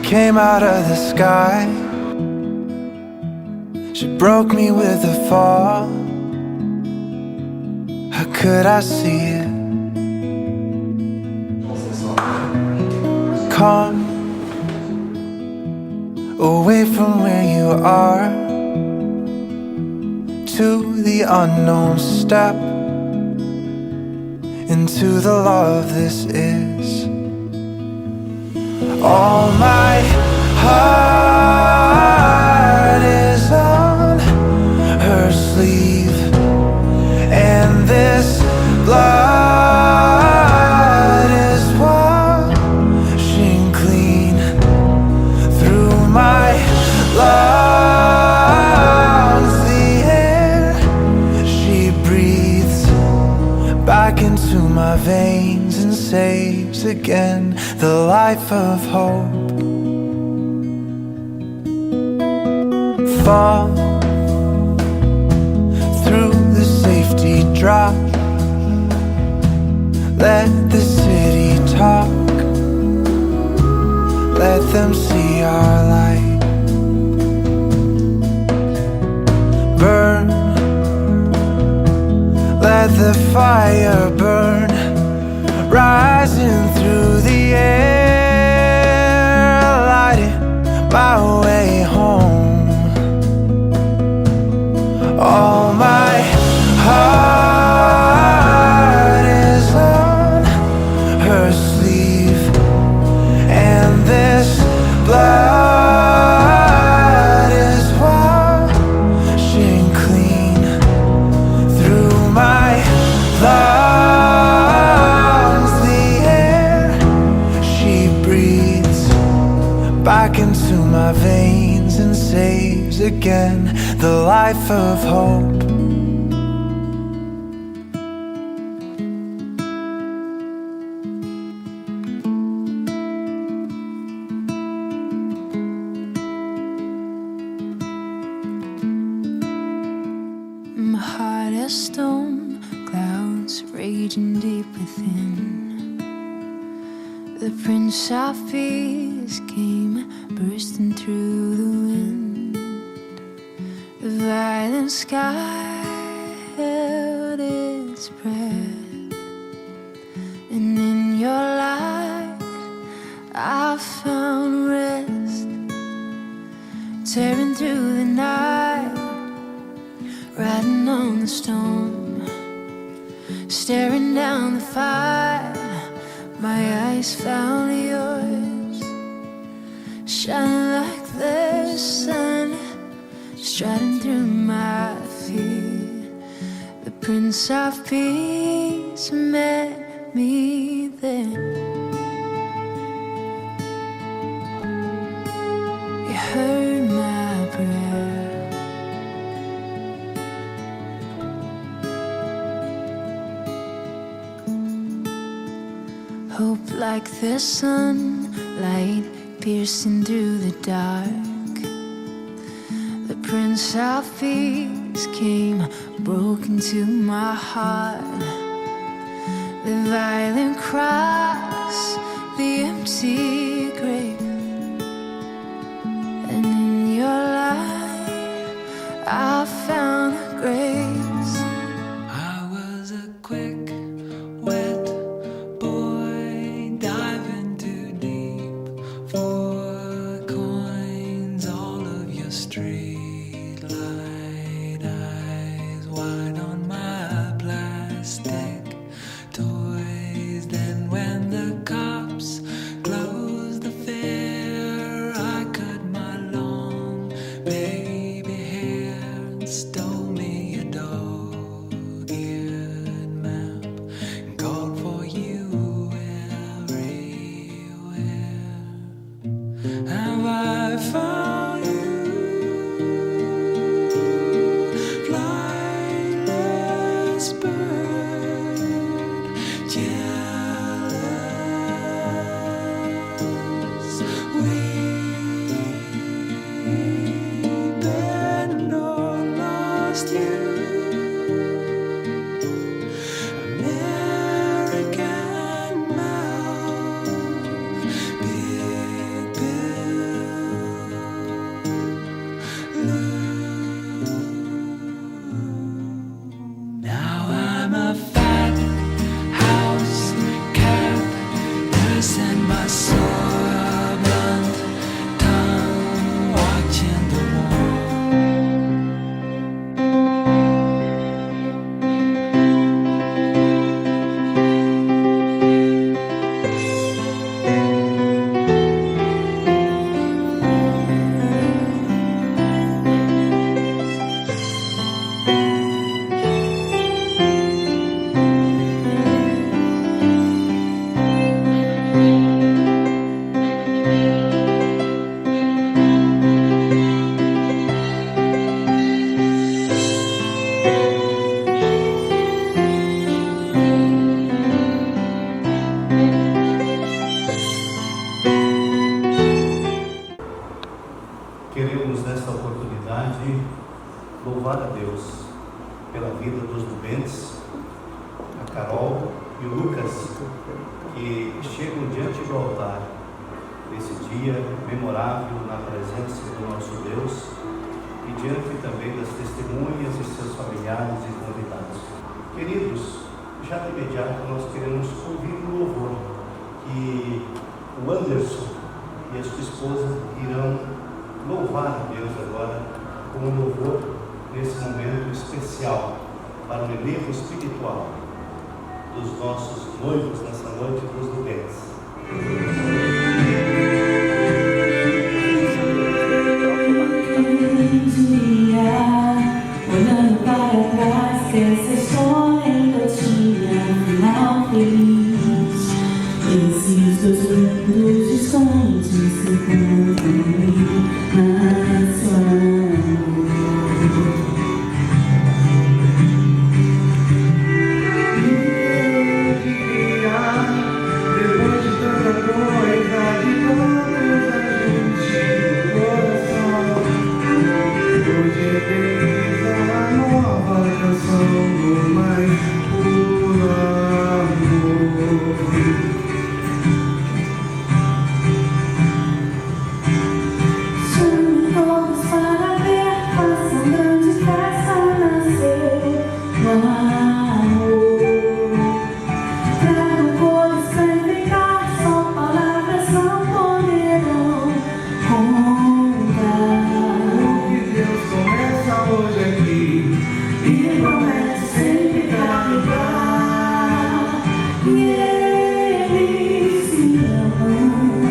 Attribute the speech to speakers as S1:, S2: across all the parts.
S1: came out of the sky. She broke me with a fall. How could I see it? Come away from where you are, to the unknown step, into the love this is. All my heart is on her sleeve, and this blood is washing clean through my lungs. The air she breathes back into my veins and saves again the life of hope. Fall through the safety drop. Let the city talk. Let them see our light. Burn, let the fire burn, rising through the air, lighting my way home. All my heart is on her sleeve, and this blood is washing clean through my lungs. The air she breathes back into my veins and saves again the life of hope.
S2: My heart is storm clouds raging deep within. The Prince of Peace came bursting through the wind. The violent sky held its breath, and in your light I found rest. Tearing through the night, riding on the storm, staring down the fire. My eyes found yours, shining like the sun, striding through my fear. The Prince of Peace met me there. You heard my prayer. Hope like the sunlight piercing through the dark. The Prince of Peace came, broke into my heart. The violent cross, the empty grave, and in your light I found grace.
S3: I was a quick, wet boy, diving too deep for coins. All of your street light eyes wide on my plastic toys. Then when the cops closed the fair, I cut my long baby hair and
S4: louvar a Deus pela vida dos nubentes, a Carol e o Lucas, que chegam diante do altar nesse dia memorável na presença do nosso Deus e diante também das testemunhas e seus familiares e convidados. Queridos, já de imediato nós queremos ouvir um louvor que o Anderson e a sua esposa irão louvar a Deus agora com um louvor nesse momento especial para o relevo espiritual dos nossos noivos nessa noite dos nubentes.
S5: Olhando para trás, que essa história ainda tinha final feliz. Esses dois mundos distantes se encontram na sua amor.
S6: Depois de tanta coisa, de tanta gente no coração, hoje tem a nova canção do mais puro amor.
S5: Chame todos para ver, façam grande festa, nasceu no amor. Tragam cores pra enfeitar, só palavras não poderão contar.
S6: O que Deus começa hoje aqui
S5: E promete sempre carregar. E eles se amam.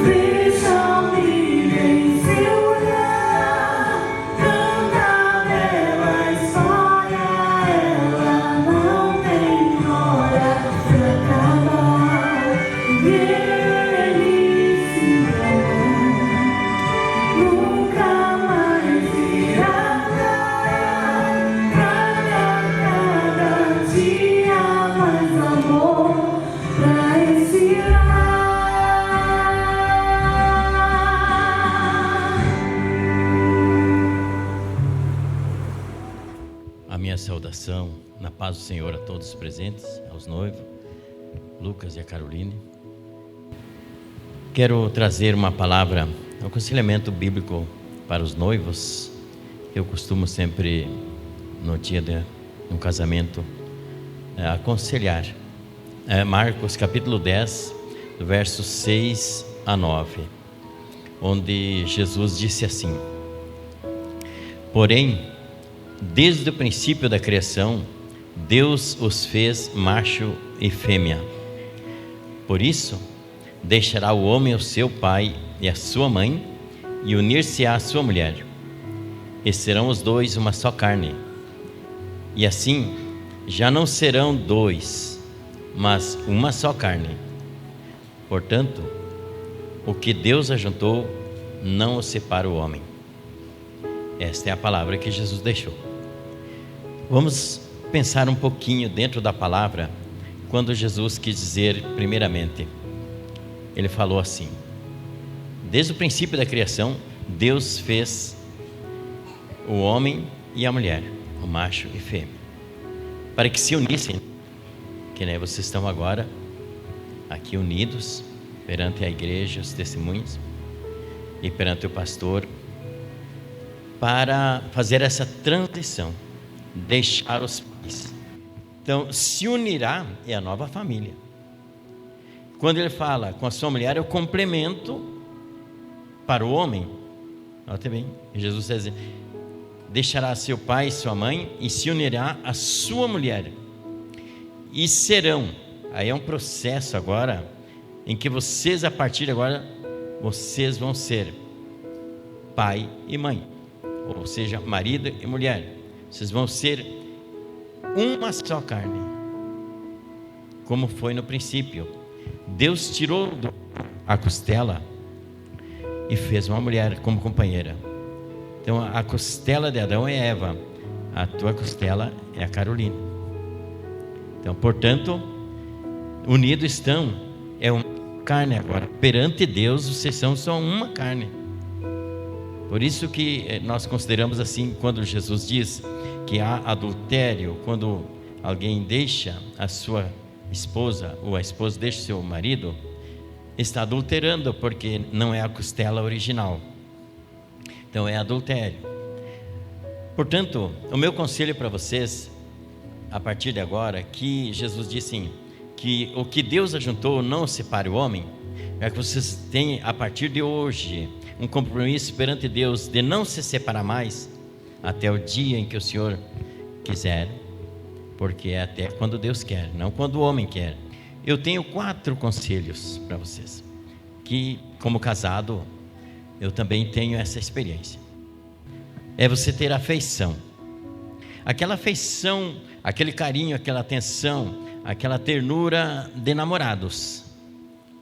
S5: Veja o brilho em seu olhar. Tanta bela história, ela não tem hora pra acabar. E eles se amam. Nunca mais irá parar. Cada dia mais amor pra esse lar.
S7: A minha saudação na paz do Senhor a todos os presentes, aos noivos, Lucas e a Caroline. Quero trazer uma palavra, um aconselhamento bíblico para os noivos. Eu costumo sempre, no dia de um casamento, aconselhar. Marcos capítulo 10, do verso 6 a 9, onde Jesus disse assim: porém, desde o princípio da criação, Deus os fez macho e fêmea. Por isso, deixará o homem o seu pai e a sua mãe, e unir-se-á à sua mulher, e serão os dois uma só carne. E assim, já não serão dois, mas uma só carne. Portanto, o que Deus ajuntou, não o separa o homem. Esta é a palavra que Jesus deixou. Vamos pensar um pouquinho dentro da palavra, quando Jesus quis dizer, primeiramente, ele falou assim: desde o princípio da criação, Deus fez o homem e a mulher, o macho e fêmea, para que se unissem, que nem vocês estão agora aqui unidos perante a igreja, os testemunhos, e perante o pastor, para fazer essa transição, deixar os pais. Então, se unirá é a nova família. Quando ele fala com a sua mulher, é o complemento para o homem. Note bem, Jesus diz: deixará seu pai e sua mãe e se unirá à sua mulher, e serão. Aí é um processo agora em que vocês, a partir de agora, vocês vão ser pai e mãe, ou seja, marido e mulher. Vocês vão ser uma só carne, como foi no princípio. Deus tirou a costela e fez uma mulher como companheira. Então a costela de Adão é Eva, a tua costela é a Caroline. Então, portanto, unidos estão, é uma carne agora. Perante Deus, vocês são só uma carne. Por isso que nós consideramos assim, quando Jesus diz que há adultério, quando alguém deixa a sua esposa, ou a esposa deixa o seu marido, está adulterando, porque não é a costela original. Então é adultério. Portanto, o meu conselho para vocês, a partir de agora, que Jesus disse assim, que o que Deus ajuntou não separe o homem, é que vocês tenham, a partir de hoje, um compromisso perante Deus de não se separar mais, até o dia em que o Senhor quiser, porque é até quando Deus quer, não quando o homem quer. Eu tenho 4 conselhos para vocês, que como casado, eu também tenho essa experiência. É você ter afeição, aquela afeição, aquele carinho, aquela atenção, aquela ternura de namorados.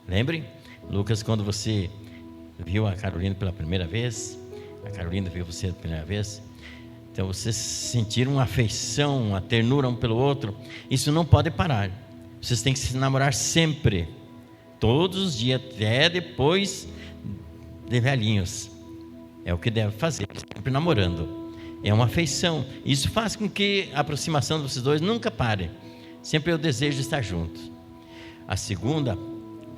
S7: Lembrem, Lucas, quando você viu a Carolina pela primeira vez, a Carolina viu você pela primeira vez, então vocês sentiram uma afeição, uma ternura um pelo outro. Isso não pode parar. Vocês têm que se namorar sempre, todos os dias, até depois de velhinhos. É o que deve fazer, sempre namorando. É uma afeição. Isso faz com que a aproximação de vocês dois nunca pare. Sempre eu desejo estar juntos. O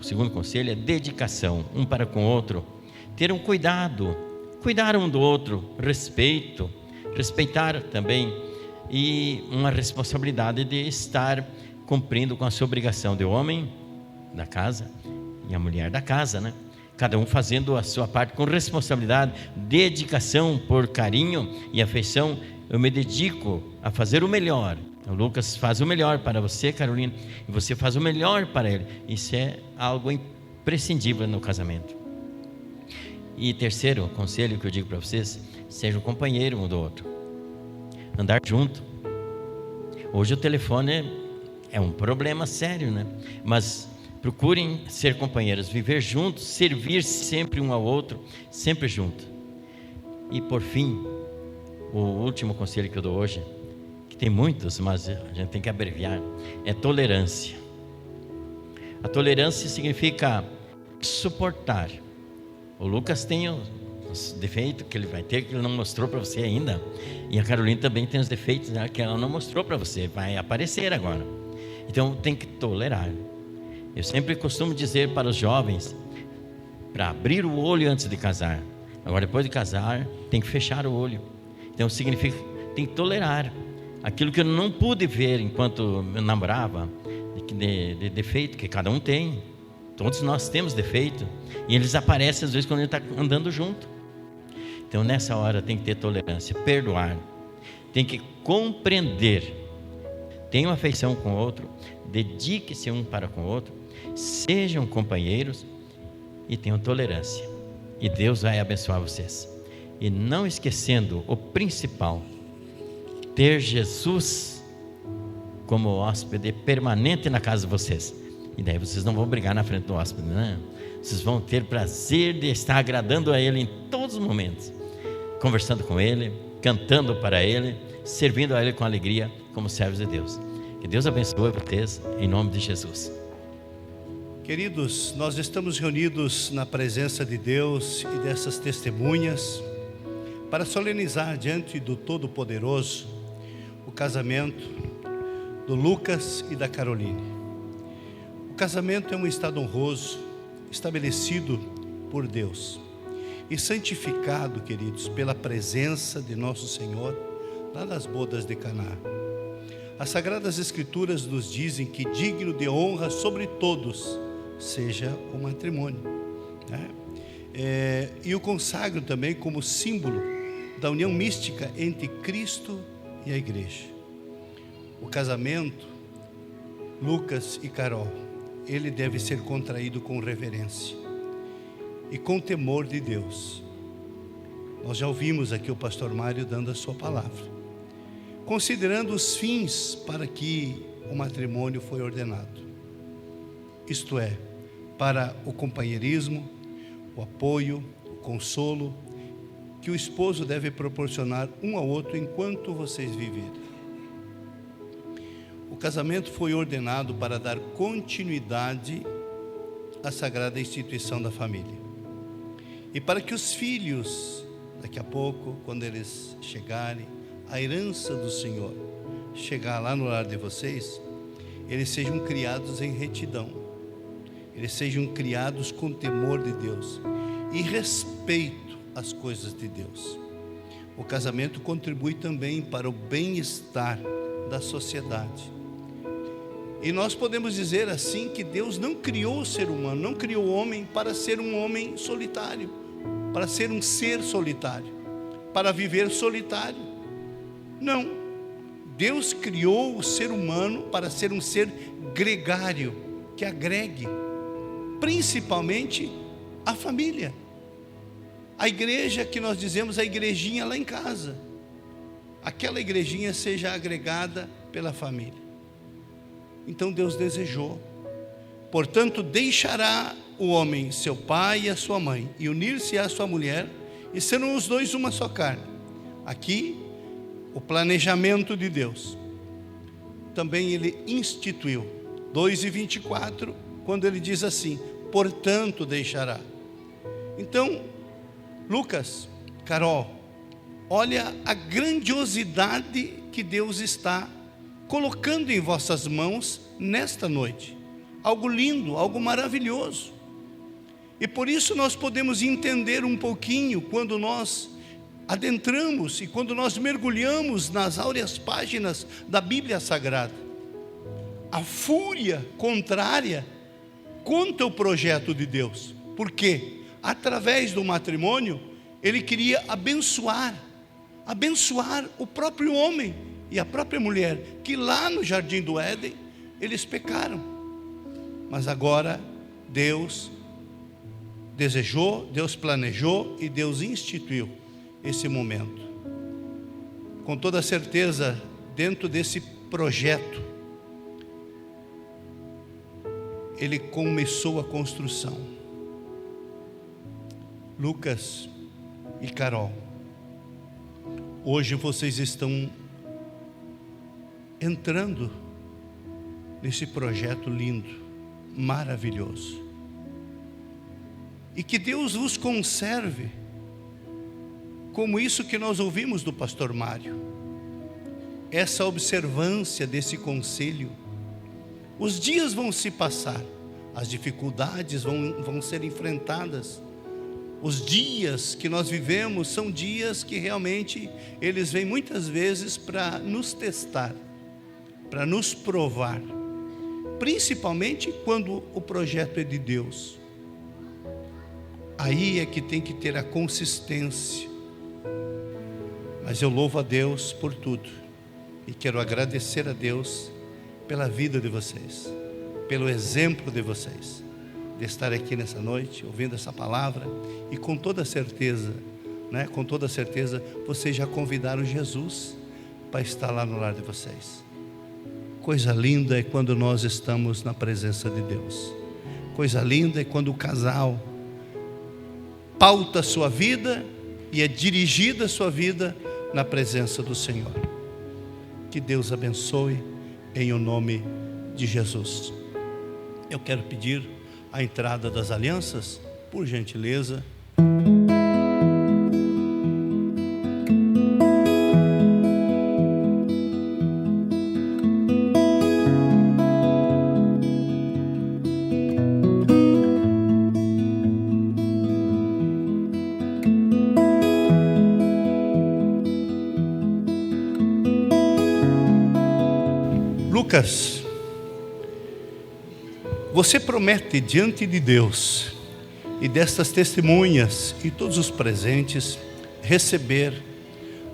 S7: segundo conselho é dedicação, um para com o outro. Ter um cuidado, cuidar um do outro, respeito, respeitar também, e uma responsabilidade de estar cumprindo com a sua obrigação de homem da casa e a mulher da casa, né? Cada um fazendo a sua parte com responsabilidade, dedicação, por carinho e afeição. Eu me dedico a fazer o melhor. O Lucas faz o melhor para você, Carolina, e você faz o melhor para ele. Isso é algo imprescindível no casamento. E terceiro conselho que eu digo para vocês: seja um companheiro um do outro, andar junto. Hoje o telefone é um problema sério, né? Mas procurem ser companheiros, viver juntos, servir sempre um ao outro, sempre junto. E por fim, o último conselho que eu dou hoje, que tem muitos, mas a gente tem que abreviar, é tolerância. A tolerância significa suportar. O Lucas tem os defeitos que ele vai ter, que ele não mostrou para você ainda, e a Carolina também tem os defeitos, né, que ela não mostrou para você, vai aparecer agora. Então tem que tolerar. Eu sempre costumo dizer para os jovens, para abrir o olho antes de casar. Agora, depois de casar, tem que fechar o olho. Então significa, tem que tolerar aquilo que eu não pude ver enquanto eu namorava, de defeito, que cada um tem. Todos nós temos defeito, e eles aparecem às vezes quando a gente está andando junto. Então nessa hora tem que ter tolerância, perdoar, tem que compreender, tenha uma afeição com o outro, dedique-se um para com o outro, sejam companheiros e tenham tolerância, e Deus vai abençoar vocês. E não esquecendo o principal, ter Jesus como hóspede permanente na casa de vocês. E daí vocês não vão brigar na frente do hóspede, né? Vocês vão ter prazer de estar agradando a Ele em todos os momentos, conversando com Ele, cantando para Ele, servindo a Ele com alegria, como servos de Deus. Que Deus abençoe vocês, em nome de Jesus.
S4: Queridos, nós estamos reunidos na presença de Deus e dessas testemunhas para solenizar diante do Todo-Poderoso o casamento do Lucas e da Caroline. O casamento é um estado honroso, estabelecido por Deus e santificado, queridos, pela presença de nosso Senhor lá nas bodas de Caná. As Sagradas Escrituras nos dizem que digno de honra sobre todos seja o matrimônio, né? E o consagro também como símbolo da união mística entre Cristo e a igreja. O casamento, Lucas e Carol, ele deve ser contraído com reverência e com temor de Deus. Nós já ouvimos aqui o pastor Mário dando a sua palavra, considerando os fins para que o matrimônio foi ordenado. Isto é, para o companheirismo, o apoio, o consolo que o esposo deve proporcionar um ao outro enquanto vocês viverem. O casamento foi ordenado para dar continuidade à sagrada instituição da família e para que os filhos daqui a pouco, quando eles chegarem, a herança do Senhor chegar lá no lar de vocês, eles sejam criados em retidão, eles sejam criados com temor de Deus e respeito às coisas de Deus. O casamento contribui também para o bem-estar da sociedade. E nós podemos dizer assim que Deus não criou o ser humano, não criou o homem para ser um homem solitário, para ser um ser solitário, para viver solitário. Não. Deus criou o ser humano para ser um ser gregário, que agregue, principalmente a família. A igreja que nós dizemos, a igrejinha lá em casa, aquela igrejinha seja agregada pela família. Então Deus desejou. Portanto, deixará o homem seu pai e a sua mãe, e unir-se à sua mulher, e serão os dois uma só carne. Aqui, o planejamento de Deus. Também ele instituiu, 2:24, quando ele diz assim: portanto deixará. Então, Lucas, Carol, olha a grandiosidade que Deus está colocando em vossas mãos nesta noite. Algo lindo, algo maravilhoso. E por isso nós podemos entender um pouquinho quando nós adentramos e quando nós mergulhamos nas áureas páginas da Bíblia Sagrada. A fúria contrária contra o projeto de Deus. Por quê? Através do matrimônio, ele queria abençoar o próprio homem e a própria mulher, que lá no Jardim do Éden, eles pecaram. Mas agora, Deus desejou, Deus planejou e Deus instituiu esse momento. Com toda certeza, dentro desse projeto, ele começou a construção. Lucas e Carol, hoje vocês estão entrando nesse projeto lindo, maravilhoso. E que Deus vos conserve, como isso que nós ouvimos do pastor Mário, essa observância desse conselho. Os dias vão se passar, as dificuldades vão ser enfrentadas. Os dias que nós vivemos são dias que realmente eles vêm muitas vezes para nos testar, para nos provar, principalmente quando o projeto é de Deus. Aí é que tem que ter a consistência. Mas eu louvo a Deus por tudo e quero agradecer a Deus pela vida de vocês, pelo exemplo de vocês, de estar aqui nessa noite, ouvindo essa palavra, e com toda certeza, com toda certeza, vocês já convidaram Jesus para estar lá no lar de vocês. Coisa linda é quando nós estamos na presença de Deus. Coisa linda é quando o casal pauta a sua vida e é dirigida a sua vida na presença do Senhor. Que Deus abençoe em o nome de Jesus. Eu quero pedir a entrada das alianças, por gentileza. Lucas, você promete diante de Deus e destas testemunhas e todos os presentes receber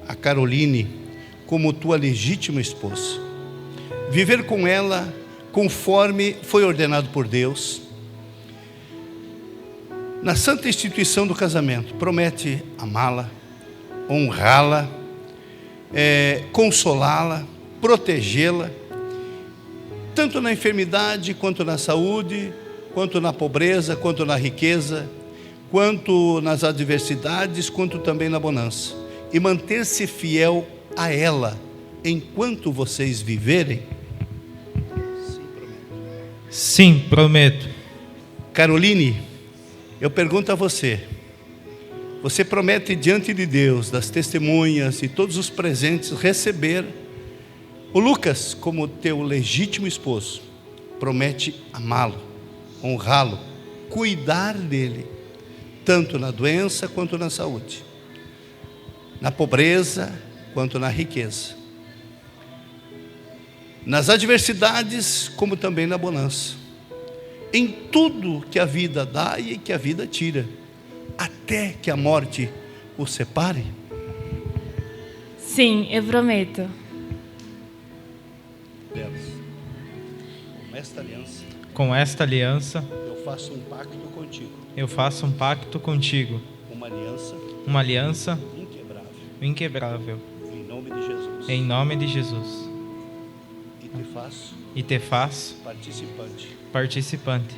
S4: a Caroline como tua legítima esposa, viver com ela conforme foi ordenado por Deus, na santa instituição do casamento. Promete amá-la, honrá-la, consolá-la, protegê-la, tanto na enfermidade, quanto na saúde, quanto na pobreza, quanto na riqueza, quanto nas adversidades, quanto também na bonança. E manter-se fiel a ela, enquanto vocês viverem?
S6: Sim, prometo.
S4: Caroline, eu pergunto a você, Você promete diante de Deus, das testemunhas e todos os presentes, receber o Lucas como teu legítimo esposo. Promete amá-lo, honrá-lo, cuidar dele, tanto na doença quanto na saúde, na pobreza quanto na riqueza, nas adversidades como também na bonança, em tudo que a vida dá e que a vida tira, até que a morte o separe.
S5: Sim, eu prometo.
S4: Deus, com esta aliança,
S6: Com esta aliança,
S4: eu faço um pacto contigo,
S6: eu faço um pacto contigo,
S4: uma aliança
S6: inquebrável,
S4: em nome de Jesus,
S6: em nome de Jesus,
S4: e te faço
S6: participante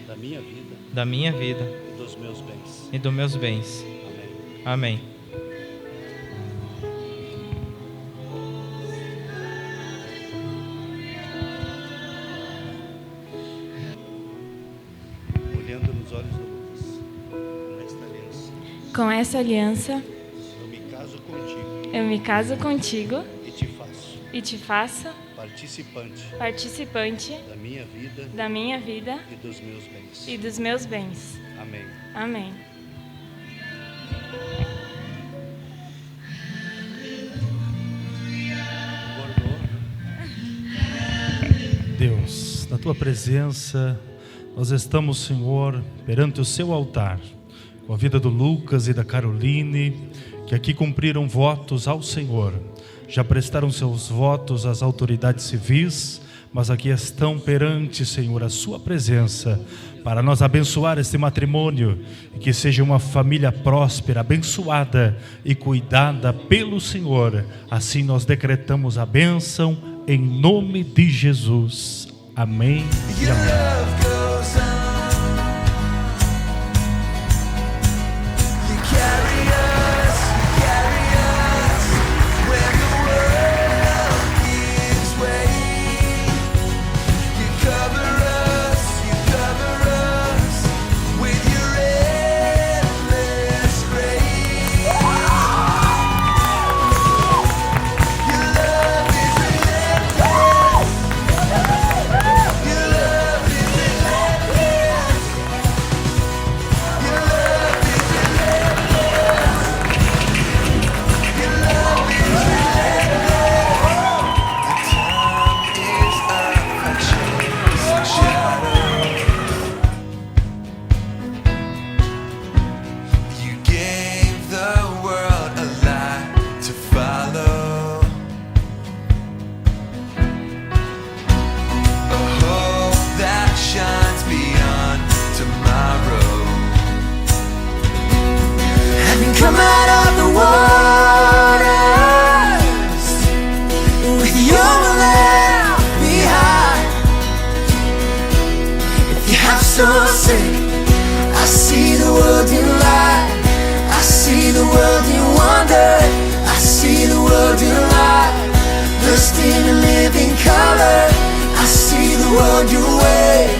S4: da minha vida
S6: e
S4: dos meus bens.
S6: Amém.
S4: Olhando nos olhos do Lucas, com esta aliança,
S5: Com essa aliança,
S4: eu me caso contigo
S5: e te faço
S4: participante
S5: da minha vida
S4: e dos meus bens.
S5: Amém.
S4: Amém.
S8: Deus, na Tua presença, nós estamos, Senhor, perante o Seu altar, com a vida do Lucas e da Caroline, que aqui cumpriram votos ao Senhor, já prestaram seus votos às autoridades civis, mas aqui estão perante, Senhor, a Sua presença, para nós abençoar este matrimônio, e que seja uma família próspera, abençoada e cuidada pelo Senhor. Assim nós decretamos a bênção, em nome de Jesus. Amém e
S1: Your
S8: amém.
S1: love goes on. You carry us when the world gives way. You cover us with your endless grace. Your love is relentless. Your love is relentless. Your love is relentless. Your love is You gave the world a light to follow, a hope that shines beyond tomorrow. Having come out of the waters with your left behind, if you have so sick, I see the world in light. I see the world in wonder. I see the world in light. Lost in a living color. I see the world your way,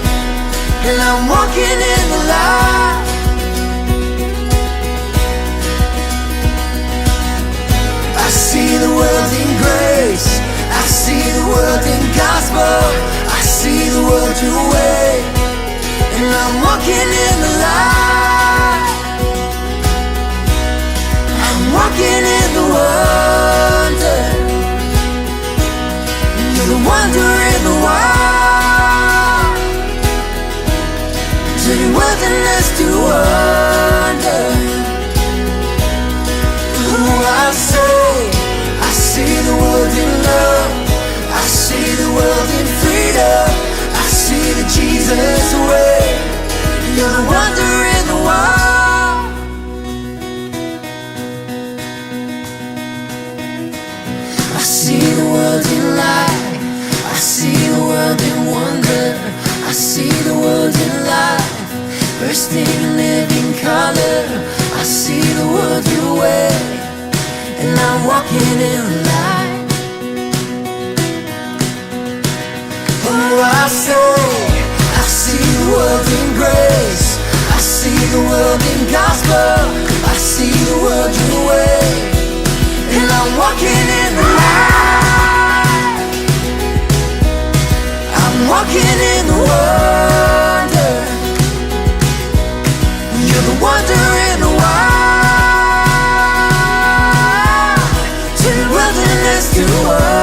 S1: and I'm walking in the light. I see the world in grace. I see the world in gospel. I see the world your way, and I'm walking in the light. I'm walking in the wonder. You're the wonder in the wild. To the wilderness to wonder. Who I see the world in love. I see the world in freedom. I see the Jesus way. You're the wonder in the wild. I see the world in light. I see the world in wonder. I see the world in life, bursting in living color. I see the world your way, and I'm walking in light. Oh, I see the world in grace. I see the world in gospel. I see the world your way, and I'm walking in the light. I'm walking in the wonder. You're the wonder in the wild. To the wilderness, to the world.